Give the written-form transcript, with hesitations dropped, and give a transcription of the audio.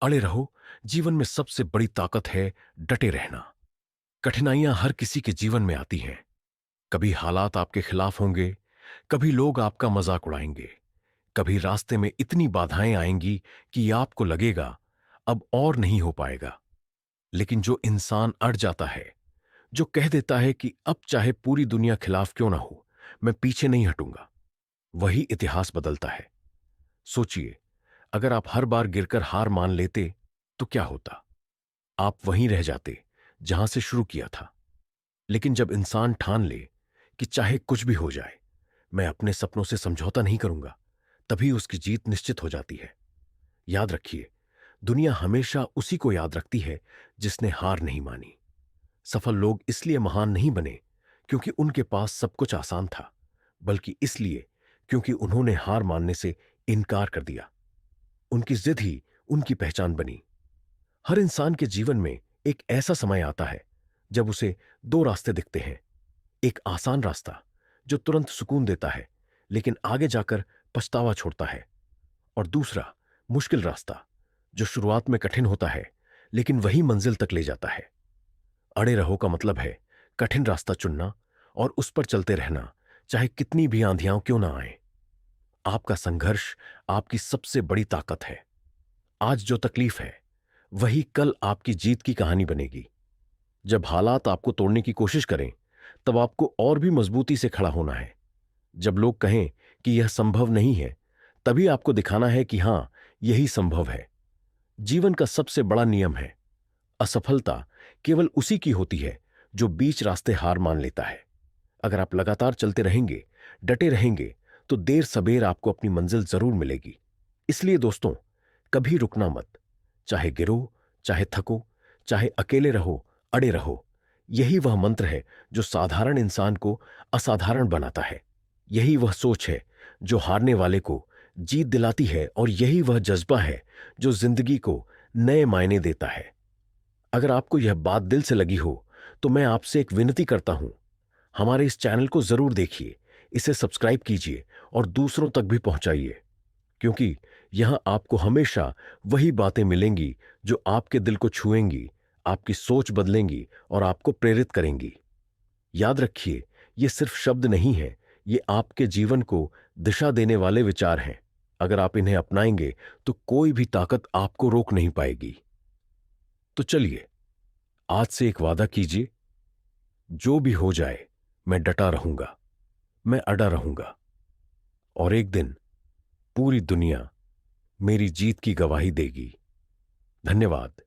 अड़े रहो। जीवन में सबसे बड़ी ताकत है डटे रहना। कठिनाइयां हर किसी के जीवन में आती हैं। कभी हालात आपके खिलाफ होंगे, कभी लोग आपका मजाक उड़ाएंगे, कभी रास्ते में इतनी बाधाएं आएंगी कि आपको लगेगा अब और नहीं हो पाएगा। लेकिन जो इंसान अड़ जाता है, जो कह देता है कि अब चाहे पूरी दुनिया खिलाफ क्यों ना हो, मैं पीछे नहीं हटूंगा, वही इतिहास बदलता है। सोचिए, अगर आप हर बार गिरकर हार मान लेते तो क्या होता? आप वहीं रह जाते जहां से शुरू किया था। लेकिन जब इंसान ठान ले कि चाहे कुछ भी हो जाए, मैं अपने सपनों से समझौता नहीं करूंगा, तभी उसकी जीत निश्चित हो जाती है। याद रखिए, दुनिया हमेशा उसी को याद रखती है जिसने हार नहीं मानी। सफल लोग इसलिए महान नहीं बने क्योंकि उनके पास सब कुछ आसान था, बल्कि इसलिए क्योंकि उन्होंने हार मानने से इनकार कर दिया। उनकी जिद ही उनकी पहचान बनी। हर इंसान के जीवन में एक ऐसा समय आता है जब उसे दो रास्ते दिखते हैं। एक आसान रास्ता जो तुरंत सुकून देता है लेकिन आगे जाकर पछतावा छोड़ता है, और दूसरा मुश्किल रास्ता जो शुरुआत में कठिन होता है लेकिन वही मंजिल तक ले जाता है। अड़े रहो का मतलब है कठिन रास्ता चुनना और उस पर चलते रहना, चाहे कितनी भी आंधियां क्यों ना आए। आपका संघर्ष आपकी सबसे बड़ी ताकत है। आज जो तकलीफ है वही कल आपकी जीत की कहानी बनेगी। जब हालात आपको तोड़ने की कोशिश करें, तब आपको और भी मजबूती से खड़ा होना है। जब लोग कहें कि यह संभव नहीं है, तभी आपको दिखाना है कि हां, यही संभव है। जीवन का सबसे बड़ा नियम है, असफलता केवल उसी की होती है जो बीच रास्ते हार मान लेता है। अगर आप लगातार चलते रहेंगे, डटे रहेंगे, तो देर सबेर आपको अपनी मंजिल जरूर मिलेगी। इसलिए दोस्तों, कभी रुकना मत। चाहे गिरो, चाहे थको, चाहे अकेले रहो, अड़े रहो। यही वह मंत्र है जो साधारण इंसान को असाधारण बनाता है। यही वह सोच है जो हारने वाले को जीत दिलाती है, और यही वह जज्बा है जो जिंदगी को नए मायने देता है। अगर आपको यह बात दिल से लगी हो, तो मैं आपसे एक विनती करता हूं, हमारे इस चैनल को जरूर देखिए, इसे सब्सक्राइब कीजिए और दूसरों तक भी पहुंचाइए, क्योंकि यहां आपको हमेशा वही बातें मिलेंगी जो आपके दिल को छुएंगी, आपकी सोच बदलेंगी और आपको प्रेरित करेंगी। याद रखिए, ये सिर्फ शब्द नहीं है, ये आपके जीवन को दिशा देने वाले विचार हैं। अगर आप इन्हें अपनाएंगे तो कोई भी ताकत आपको रोक नहीं पाएगी। तो चलिए, आज से एक वादा कीजिए, जो भी हो जाए मैं डटा रहूंगा, मैं अड़ा रहूंगा, और एक दिन पूरी दुनिया मेरी जीत की गवाही देगी। धन्यवाद।